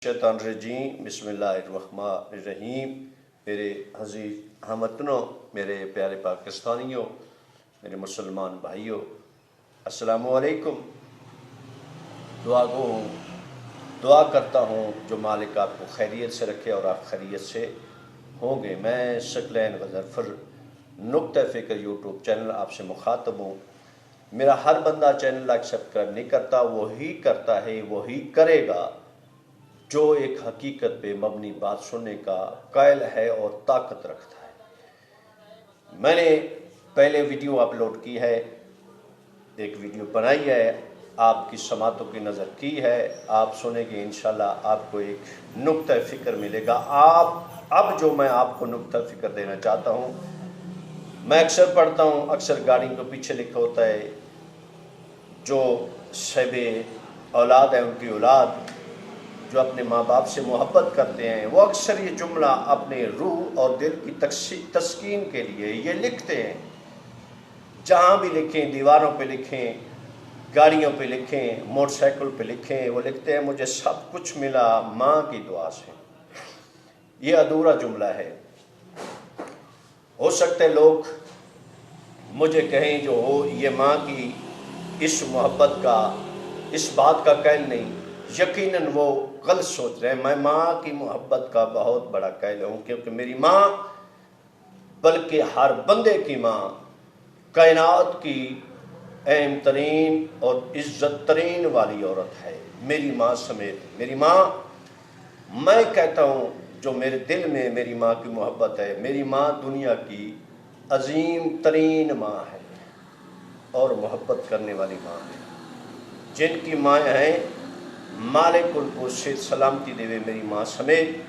शैतानरजीम बिस्मिल्लाहिर्रहमानिर्रहीम। मेरे अजीज हमवतनों, मेरे प्यारे पाकिस्तानियों, मेरे मुसलमान भाइयों, अस्सलामु अलैकुम। दुआ करता हूँ जो मालिक आपको खैरियत से रखे और आप खैरियत से होंगे। मैं सकलैन गज़रफर नुक्ता फ़िक्र यूट्यूब चैनल आपसे मुखातब हूँ। मेरा हर बंदा चैनल एक्सेप्ट नहीं करता, वही करता है, वही करेगा जो एक हकीकत पे मबनी बात सुनने का कायल है और ताकत रखता है। मैंने पहले वीडियो अपलोड की है, एक वीडियो बनाई है, आपकी समातों की नज़र की है, आप सुनेंगे इंशाल्लाह आपको एक नुक्ता फ़िक्र मिलेगा। अब जो मैं आपको नुक्ता फ़िक्र देना चाहता हूँ, मैं अक्सर पढ़ता हूँ, अक्सर गाड़ी के पीछे लिखा होता है जो शबे औलाद है उनकी औलाद जो अपने माँ बाप से मोहब्बत करते हैं, वो अक्सर ये जुमला अपने रूह और दिल की तस्कीन के लिए ये लिखते हैं। जहाँ भी लिखें, दीवारों पे लिखें, गाड़ियों पे लिखें, मोटरसाइकिल पे लिखें, वो लिखते हैं मुझे सब कुछ मिला माँ की दुआ से। ये अधूरा जुमला है। हो सकते लोग मुझे कहें जो हो ये माँ की इस मोहब्बत का, इस बात का कैल नहीं, यकीनन वो गलत सोच रहे हैं। मैं माँ की मोहब्बत का बहुत बड़ा कैल हूँ, क्योंकि मेरी माँ बल्कि हर बंदे की माँ, कायनात की अहम तरीन और इज्जत तरीन वाली औरत है। मेरी माँ समेत मेरी माँ, मैं कहता हूँ जो मेरे दिल में मेरी माँ की मोहब्बत है, मेरी माँ दुनिया की अजीम तरीन माँ है और मोहब्बत करने वाली माँ है। जिनकी माँ हैं मालिक उनको सेहत सलामती देवे, मेरी माँ समेत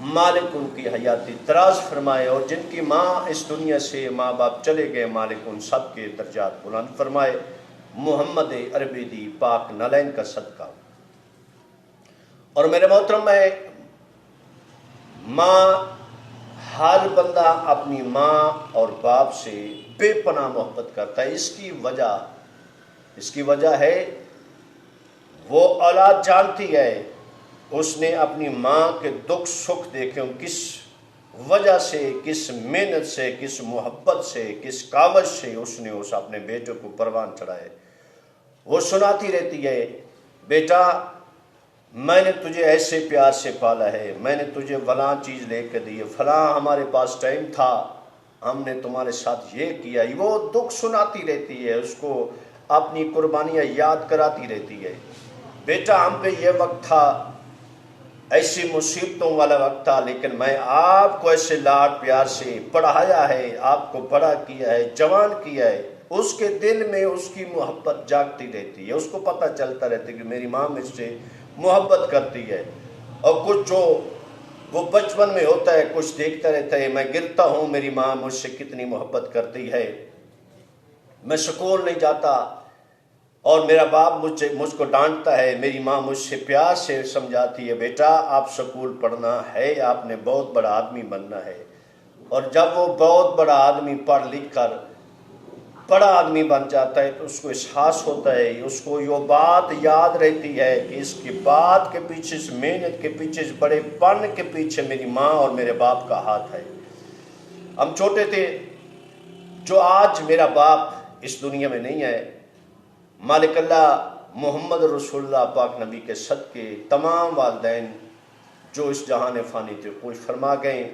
मालिक उनकी हयाती दराज फरमाए, और जिनकी माँ इस दुनिया से माँ बाप चले गए, मालिक उन सब के दर्जात बुलंद फरमाए। मोहम्मद अरबी पाक नलैन का सदका। और मेरे मोहतरम में माँ, हर बंदा अपनी माँ और बाप से बेपनाह मोहब्बत करता है। इसकी वजह है वो औलाद जानती है उसने अपनी माँ के दुख सुख देखे, किस वजह से, किस मेहनत से, किस मोहब्बत से, किस कावज से उसने उस अपने बेटे को परवान चढ़ाए। वो सुनाती रहती है, बेटा मैंने तुझे ऐसे प्यार से पाला है, मैंने तुझे फलां चीज़ लेकर दी है, फलां हमारे पास टाइम था, हमने तुम्हारे साथ ये किया। वो दुख सुनाती रहती है, उसको अपनी कुर्बानियाँ याद कराती रहती है। बेटा हम पे ये वक्त था, ऐसी मुसीबतों वाला वक्त था, लेकिन मैं आपको ऐसे लाड प्यार से पढ़ाया है, आपको बड़ा किया है, जवान किया है। उसके दिल में उसकी मोहब्बत जागती रहती है, उसको पता चलता रहता है कि मेरी माँ मुझसे मोहब्बत करती है। और कुछ जो वो बचपन में होता है, कुछ देखता रहता है, मैं गिरता हूँ, मेरी माँ मुझसे कितनी मोहब्बत करती है, मैं स्कूल नहीं जाता और मेरा बाप मुझको डांटता है, मेरी माँ मुझसे प्यार से समझाती है, बेटा आप स्कूल पढ़ना है, आपने बहुत बड़ा आदमी बनना है। और जब वो बहुत बड़ा आदमी पढ़ लिख कर बड़ा आदमी बन जाता है तो उसको एहसास होता है, उसको ये बात याद रहती है कि इसकी बात के पीछे, इस मेहनत के पीछे, इस बड़ेपन के पीछे मेरी माँ और मेरे बाप का हाथ है। हम छोटे थे, जो आज मेरा बाप इस दुनिया में नहीं है, मालिक अल्लाह मोहम्मद रसूलुल्लाह पाक नबी के सदके तमाम वालिदैन जो इस जहान फ़ानी थे कुछ फरमा गए,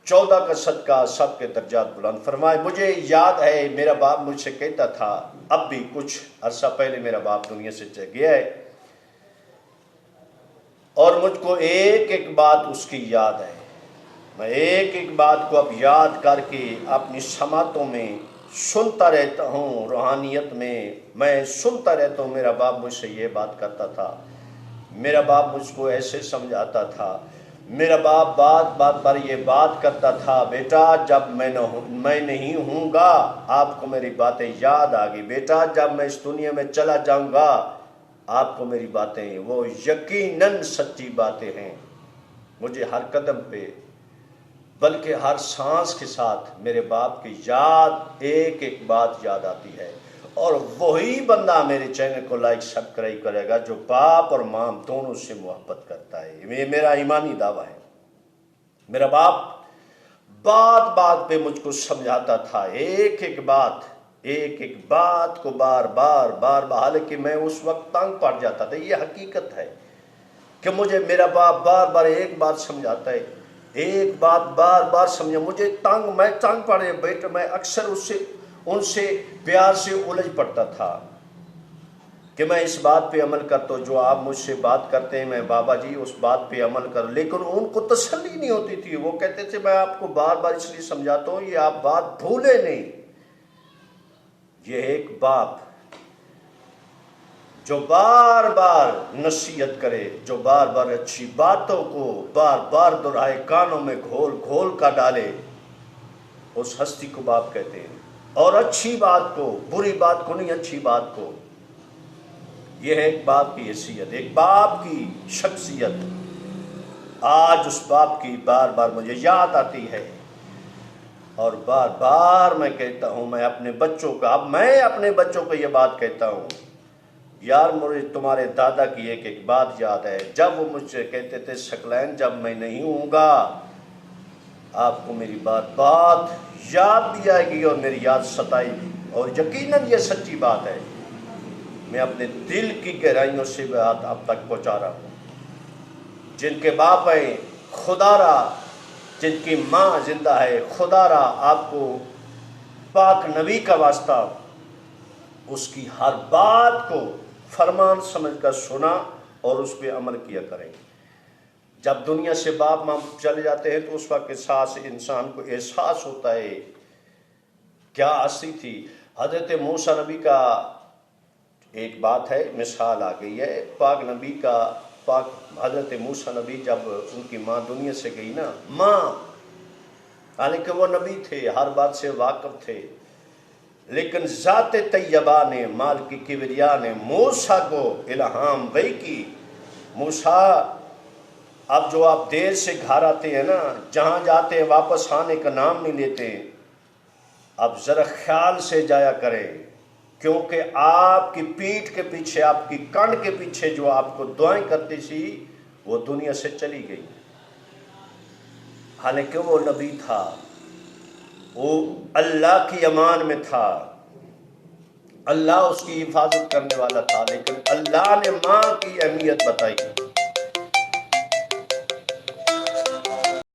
14 का सदका सबके दर्जात बुलंद फरमाए। मुझे याद है मेरा बाप मुझसे कहता था, अब भी कुछ अरसा पहले मेरा बाप दुनिया से चला गया है और मुझको एक एक बात उसकी याद है। मैं एक एक बात को अब याद करके अपनी समातों में सुनता रहता हूँ, रूहानियत में मैं सुनता रहता हूँ। मेरा बाप मुझसे ये बात करता था, मेरा बाप मुझको ऐसे समझाता था, मेरा बाप बात बात पर ये बात करता था, बेटा जब मैं नहीं हूँगा आपको मेरी बातें याद आ गई, बेटा जब मैं इस दुनिया में चला जाऊँगा आपको मेरी बातें, वो यकीनन सच्ची बातें हैं। मुझे हर कदम पे बल्कि हर सांस के साथ मेरे बाप की याद, एक एक बात याद आती है। اور وہی بندہ میرے چینل کو لائک سبسکرائب کرے گا جو باپ اور ماں دونوں سے محبت کرتا ہے. یہ میرا ایمانی دعویٰ ہے. میرا باپ بات بات پہ مجھ کو سمجھاتا تھا، ایک ایک بات کو بار بار حالانکہ میں اس وقت تنگ پڑ جاتا تھا. یہ حقیقت ہے کہ مجھے میرا باپ بار بار ایک بات سمجھاتا ہے، ایک بات بار بار سمجھا. مجھے میں تنگ پڑے بیٹا، میں اکثر ان سے پیار سے الجھ پڑتا تھا کہ میں اس بات پہ عمل کرتا ہوں جو آپ مجھ سے بات کرتے ہیں، میں بابا جی اس بات پہ عمل کروں. لیکن ان کو تسلی نہیں ہوتی تھی. وہ کہتے تھے میں آپ کو بار بار اس لیے سمجھاتا ہوں یہ آپ بات بھولے نہیں. یہ ایک باپ جو بار بار نصیحت کرے، جو بار بار اچھی باتوں کو بار بار دہرائے، کانوں میں گھول گھول کا ڈالے، اس ہستی کو باپ کہتے ہیں. اور اچھی بات کو، بری بات کو نہیں، اچھی بات کو. یہ ہے ایک باپ کی حیثیت، ایک باپ کی شخصیت. آج اس باپ کی بار بار مجھے یاد آتی ہے اور بار بار میں کہتا ہوں، میں اپنے بچوں کو یہ بات کہتا ہوں، یار مجھے تمہارے دادا کی ایک ایک بات یاد ہے. جب وہ مجھ سے کہتے تھے ثقلین جب میں نہیں ہوں گا آپ کو میری بات یاد بھی آئے گی اور میری یاد ستائے گی. اور یقیناً یہ سچی بات ہے. میں اپنے دل کی گہرائیوں سے بات اب تک پہنچا رہا ہوں. جن کے باپ ہیں خدا را، جن کی ماں زندہ ہے خدا را، آپ کو پاک نبی کا واسطہ اس کی ہر بات کو فرمان سمجھ کر سنا اور اس پہ عمل کیا کریں. جب دنیا سے باپ ماں چلے جاتے ہیں تو اس وقت انسان کو احساس ہوتا ہے کیا ہستی تھی. حضرت موسیٰ نبی کا ایک بات ہے، مثال آ گئی ہے. حضرت موسیٰ نبی جب ان کی ماں دنیا سے گئی نا، ماں حالانکہ وہ نبی تھے، ہر بات سے واقف تھے، لیکن ذات طیبہ نے، مال کی کبریا نے موسیٰ کو الہام وحی کی. موسیٰ اب جو آپ دیر سے گھر آتے ہیں نا، جہاں جاتے ہیں واپس آنے کا نام نہیں لیتے، اب ذرا خیال سے جایا کرے، کیونکہ آپ کی پیٹھ کے پیچھے، آپ کی کنڈ کے پیچھے جو آپ کو دعائیں کرتی تھی وہ دنیا سے چلی گئی. حالانکہ وہ نبی تھا، وہ اللہ کی امان میں تھا، اللہ اس کی حفاظت کرنے والا تھا، لیکن اللہ نے ماں کی اہمیت بتائی.